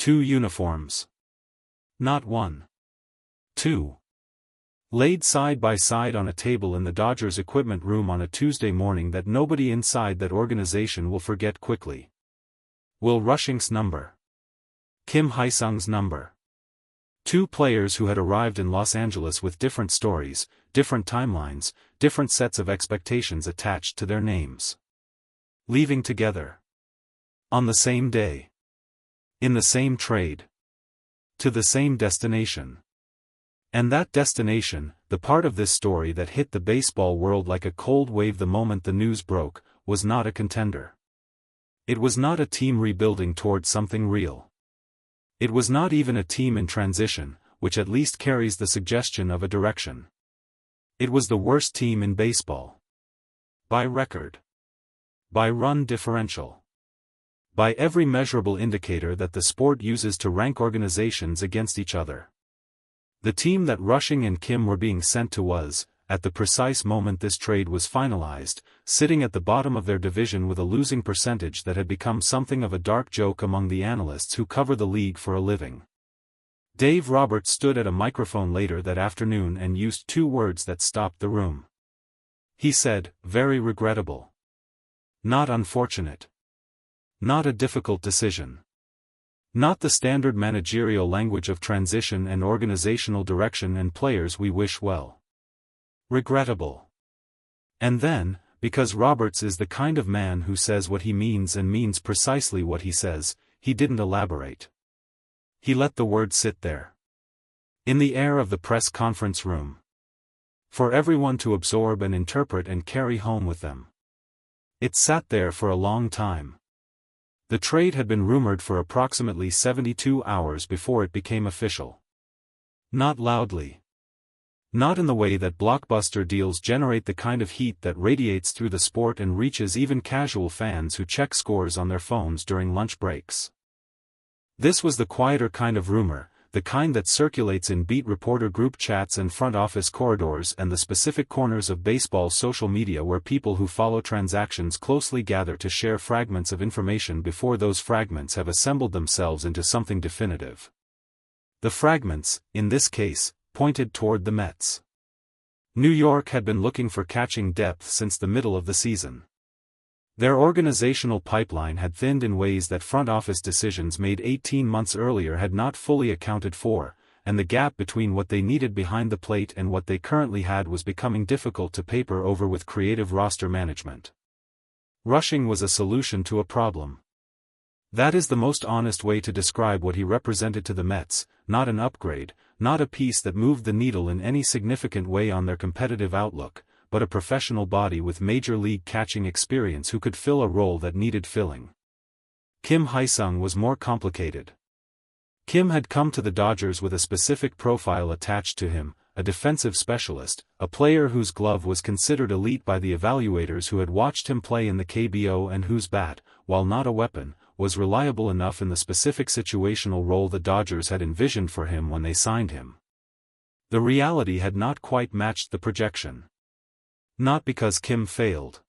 2 uniforms. Not 1. 2. Laid side by side on a table in the Dodgers equipment room on a Tuesday morning that nobody inside that organization will forget quickly. Will Rushing's number. Kim Hye-seong's number. 2 players who had arrived in Los Angeles with different stories, different timelines, different sets of expectations attached to their names. Leaving together. On the same day. In the same trade. To the same destination. And that destination, the part of this story that hit the baseball world like a cold wave the moment the news broke, was not a contender. It was not a team rebuilding towards something real. It was not even a team in transition, which at least carries the suggestion of a direction. It was the worst team in baseball. By record. By run differential. By every measurable indicator that the sport uses to rank organizations against each other. The team that Rushing and Kim were being sent to was, at the precise moment this trade was finalized, sitting at the bottom of their division with a losing percentage that had become something of a dark joke among the analysts who cover the league for a living. Dave Roberts stood at a microphone later that afternoon and used 2 words that stopped the room. He said, "Very regrettable. Not unfortunate. Not a difficult decision. Not the standard managerial language of transition and organizational direction and players we wish well. Regrettable." And then, because Roberts is the kind of man who says what he means and means precisely what he says, he didn't elaborate. He let the word sit there. In the air of the press conference room. For everyone to absorb and interpret and carry home with them. It sat there for a long time. The trade had been rumored for approximately 72 hours before it became official. Not loudly. Not in the way that blockbuster deals generate the kind of heat that radiates through the sport and reaches even casual fans who check scores on their phones during lunch breaks. This was the quieter kind of rumor, the kind that circulates in beat reporter group chats and front office corridors and the specific corners of baseball social media where people who follow transactions closely gather to share fragments of information before those fragments have assembled themselves into something definitive. The fragments, in this case, pointed toward the Mets. New York had been looking for catching depth since the middle of the season. Their organizational pipeline had thinned in ways that front office decisions made 18 months earlier had not fully accounted for, and the gap between what they needed behind the plate and what they currently had was becoming difficult to paper over with creative roster management. Rushing was a solution to a problem. That is the most honest way to describe what he represented to the Mets, not an upgrade, not a piece that moved the needle in any significant way on their competitive outlook, but a professional body with major league catching experience who could fill a role that needed filling. Kim Hye-seong was more complicated. Kim had come to the Dodgers with a specific profile attached to him, a defensive specialist, a player whose glove was considered elite by the evaluators who had watched him play in the KBO and whose bat, while not a weapon, was reliable enough in the specific situational role the Dodgers had envisioned for him when they signed him. The reality had not quite matched the projection. Not because Kim failed.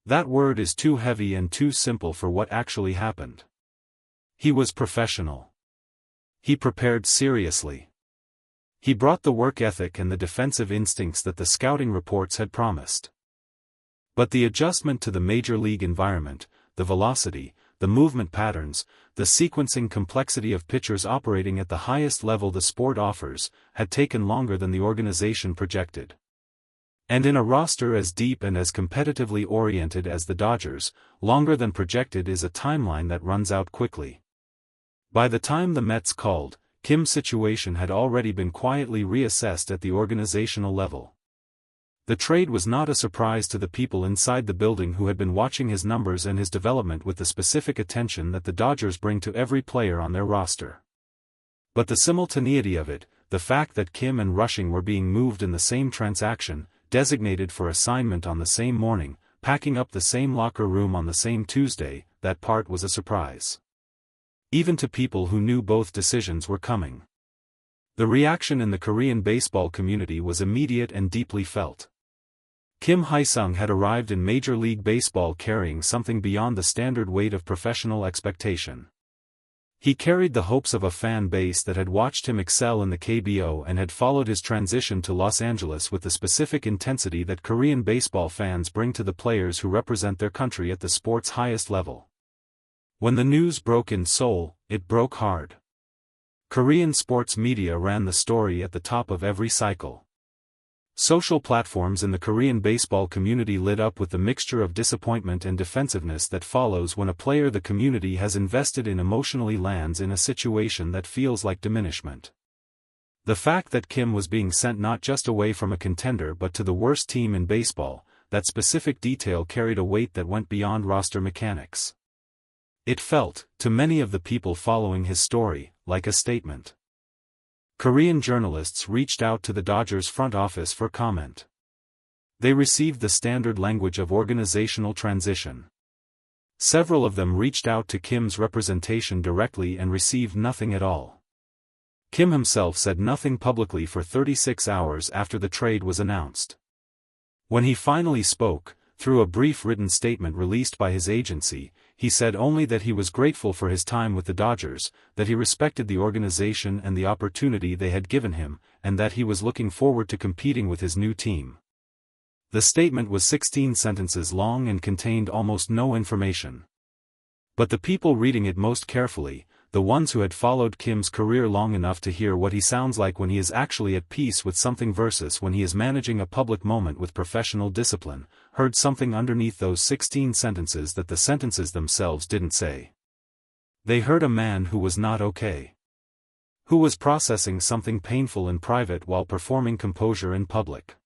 That word is too heavy and too simple for what actually happened. He was professional. He prepared seriously. He brought the work ethic and the defensive instincts that the scouting reports had promised. But the adjustment to the major league environment, the velocity, the movement patterns, the sequencing complexity of pitchers operating at the highest level the sport offers, had taken longer than the organization projected. And in a roster as deep and as competitively oriented as the Dodgers, longer than projected is a timeline that runs out quickly. By the time the Mets called, Kim's situation had already been quietly reassessed at the organizational level. The trade was not a surprise to the people inside the building who had been watching his numbers and his development with the specific attention that the Dodgers bring to every player on their roster. But the simultaneity of it, the fact that Kim and Rushing were being moved in the same transaction, designated for assignment on the same morning, packing up the same locker room on the same Tuesday, that part was a surprise. Even to people who knew both decisions were coming. The reaction in the Korean baseball community was immediate and deeply felt. Kim Hye-seong had arrived in Major League Baseball carrying something beyond the standard weight of professional expectation. He carried the hopes of a fan base that had watched him excel in the KBO and had followed his transition to Los Angeles with the specific intensity that Korean baseball fans bring to the players who represent their country at the sport's highest level. When the news broke in Seoul, it broke hard. Korean sports media ran the story at the top of every cycle. Social platforms in the Korean baseball community lit up with the mixture of disappointment and defensiveness that follows when a player the community has invested in emotionally lands in a situation that feels like diminishment. The fact that Kim was being sent not just away from a contender but to the worst team in baseball, that specific detail carried a weight that went beyond roster mechanics. It felt, to many of the people following his story, like a statement. Korean journalists reached out to the Dodgers front office for comment. They received the standard language of organizational transition. Several of them reached out to Kim's representation directly and received nothing at all. Kim himself said nothing publicly for 36 hours after the trade was announced. When he finally spoke, through a brief written statement released by his agency, he said only that he was grateful for his time with the Dodgers, that he respected the organization and the opportunity they had given him, and that he was looking forward to competing with his new team. The statement was 16 sentences long and contained almost no information. But the people reading it most carefully, the ones who had followed Kim's career long enough to hear what he sounds like when he is actually at peace with something versus when he is managing a public moment with professional discipline, heard something underneath those 16 sentences that the sentences themselves didn't say. They heard a man who was not okay. Who was processing something painful in private while performing composure in public.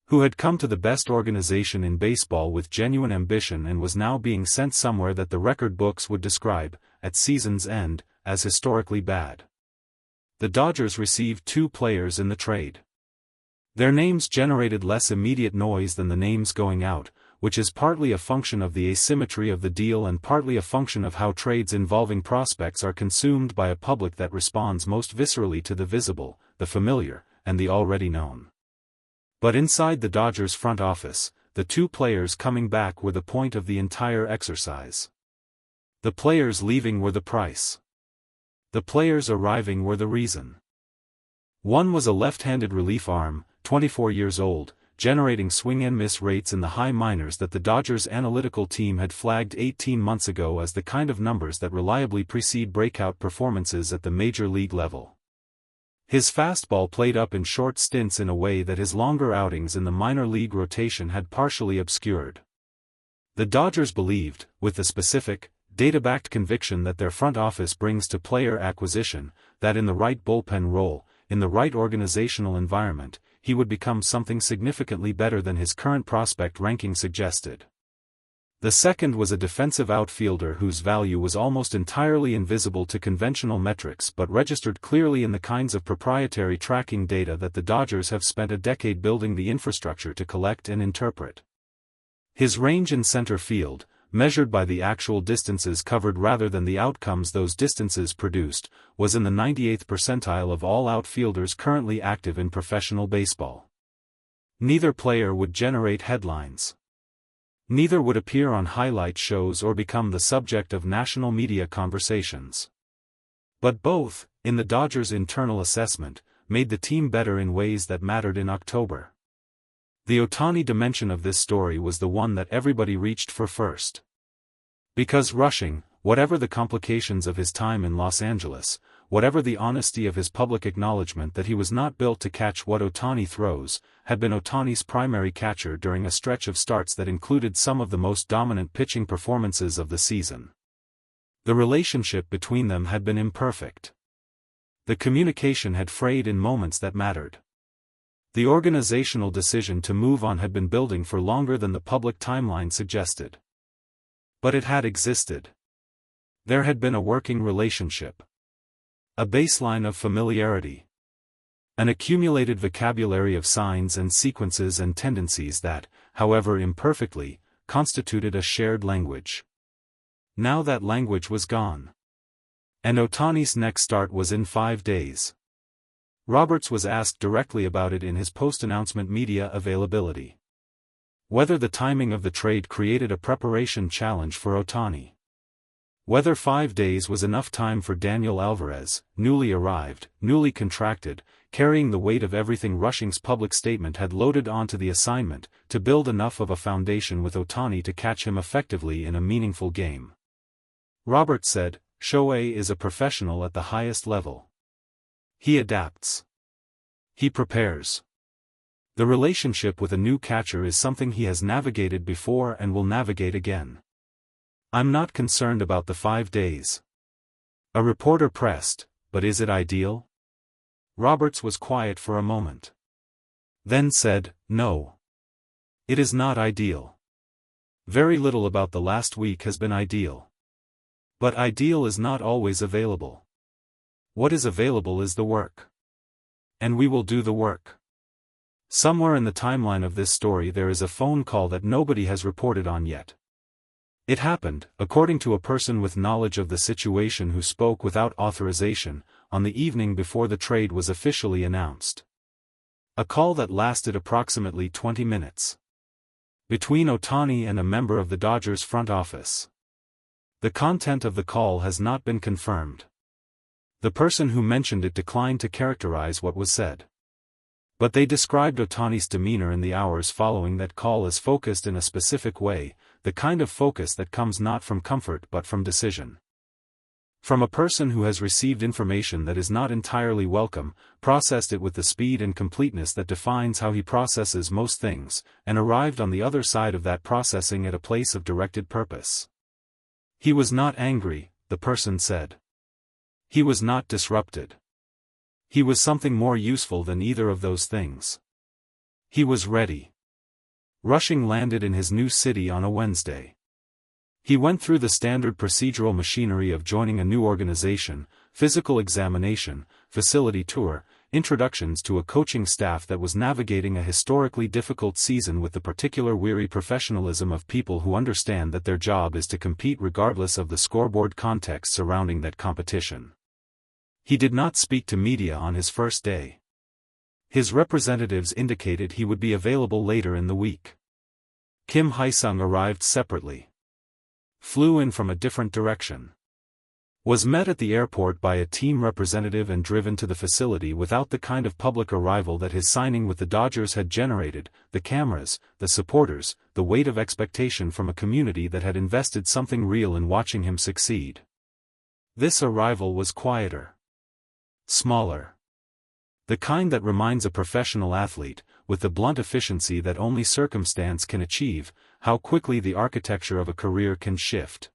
Who had come to the best organization in baseball with genuine ambition and was now being sent somewhere that the record books would describe, at season's end, as historically bad. The Dodgers received 2 players in the trade. Their names generated less immediate noise than the names going out, which is partly a function of the asymmetry of the deal and partly a function of how trades involving prospects are consumed by a public that responds most viscerally to the visible, the familiar, and the already known. But inside the Dodgers front office, the 2 players coming back were the point of the entire exercise. The players leaving were the price. The players arriving were the reason. One was a left-handed relief arm, 24 years old, generating swing and miss rates in the high minors that the Dodgers analytical team had flagged 18 months ago as the kind of numbers that reliably precede breakout performances at the major league level. His fastball played up in short stints in a way that his longer outings in the minor league rotation had partially obscured. The Dodgers believed, with the specific, data-backed conviction that their front office brings to player acquisition, that in the right bullpen role, in the right organizational environment, he would become something significantly better than his current prospect ranking suggested. The second was a defensive outfielder whose value was almost entirely invisible to conventional metrics but registered clearly in the kinds of proprietary tracking data that the Dodgers have spent a decade building the infrastructure to collect and interpret. His range in center field, measured by the actual distances covered rather than the outcomes those distances produced, was in the 98th percentile of all outfielders currently active in professional baseball. Neither player would generate headlines. Neither would appear on highlight shows or become the subject of national media conversations. But both, in the Dodgers' internal assessment, made the team better in ways that mattered in October. The Ohtani dimension of this story was the one that everybody reached for first. Because rushing, whatever the complications of his time in Los Angeles, whatever the honesty of his public acknowledgement that he was not built to catch what Ohtani throws, had been Ohtani's primary catcher during a stretch of starts that included some of the most dominant pitching performances of the season. The relationship between them had been imperfect. The communication had frayed in moments that mattered. The organizational decision to move on had been building for longer than the public timeline suggested. But it had existed. There had been a working relationship. A baseline of familiarity. An accumulated vocabulary of signs and sequences and tendencies that, however imperfectly, constituted a shared language. Now that language was gone. And Ohtani's next start was in 5 days. Roberts was asked directly about it in his post-announcement media availability. Whether the timing of the trade created a preparation challenge for Ohtani. Whether 5 days was enough time for Daniel Alvarez, newly arrived, newly contracted, carrying the weight of everything Rushing's public statement had loaded onto the assignment, to build enough of a foundation with Ohtani to catch him effectively in a meaningful game. Roberts said, "Shohei is a professional at the highest level. He adapts. He prepares. The relationship with a new catcher is something he has navigated before and will navigate again. I'm not concerned about the 5 days." A reporter pressed, "But is it ideal?" Roberts was quiet for a moment. Then said, "No. It is not ideal. Very little about the last week has been ideal. But ideal is not always available. What is available is the work. And we will do the work." Somewhere in the timeline of this story there is a phone call that nobody has reported on yet. It happened, according to a person with knowledge of the situation who spoke without authorization, on the evening before the trade was officially announced. A call that lasted approximately 20 minutes. Between Ohtani and a member of the Dodgers front office. The content of the call has not been confirmed. The person who mentioned it declined to characterize what was said. But they described Ohtani's demeanor in the hours following that call as focused in a specific way, the kind of focus that comes not from comfort but from decision. From a person who has received information that is not entirely welcome, processed it with the speed and completeness that defines how he processes most things, and arrived on the other side of that processing at a place of directed purpose. He was not angry, the person said. He was not disrupted. He was something more useful than either of those things. He was ready. Rushing landed in his new city on a Wednesday. He went through the standard procedural machinery of joining a new organization, physical examination, facility tour, introductions to a coaching staff that was navigating a historically difficult season with the particular weary professionalism of people who understand that their job is to compete regardless of the scoreboard context surrounding that competition. He did not speak to media on his first day. His representatives indicated he would be available later in the week. Kim Hye-seong arrived separately. Flew in from a different direction. Was met at the airport by a team representative and driven to the facility without the kind of public arrival that his signing with the Dodgers had generated, the cameras, the supporters, the weight of expectation from a community that had invested something real in watching him succeed. This arrival was quieter. Smaller. The kind that reminds a professional athlete, with the blunt efficiency that only circumstance can achieve, how quickly the architecture of a career can shift.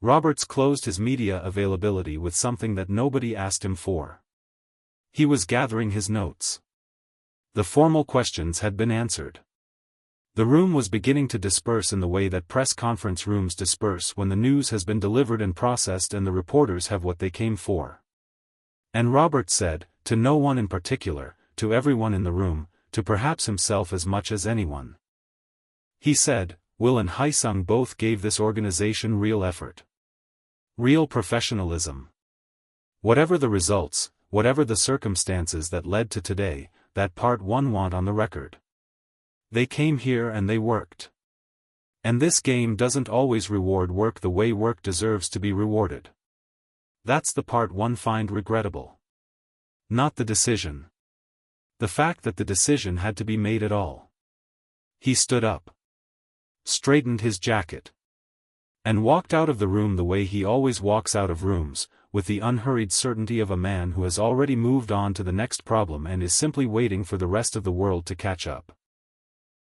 Roberts closed his media availability with something that nobody asked him for. He was gathering his notes. The formal questions had been answered. The room was beginning to disperse in the way that press conference rooms disperse when the news has been delivered and processed and the reporters have what they came for. And Roberts said, to no one in particular, to everyone in the room, to perhaps himself as much as anyone. He said, Will and Hye-seong both gave this organization real effort. Real professionalism. Whatever the results, whatever the circumstances that led to today, that part one want on the record. They came here and they worked. And this game doesn't always reward work the way work deserves to be rewarded. That's the part one find regrettable. Not the decision. The fact that the decision had to be made at all. He stood up. Straightened his jacket. And walked out of the room the way he always walks out of rooms, with the unhurried certainty of a man who has already moved on to the next problem and is simply waiting for the rest of the world to catch up.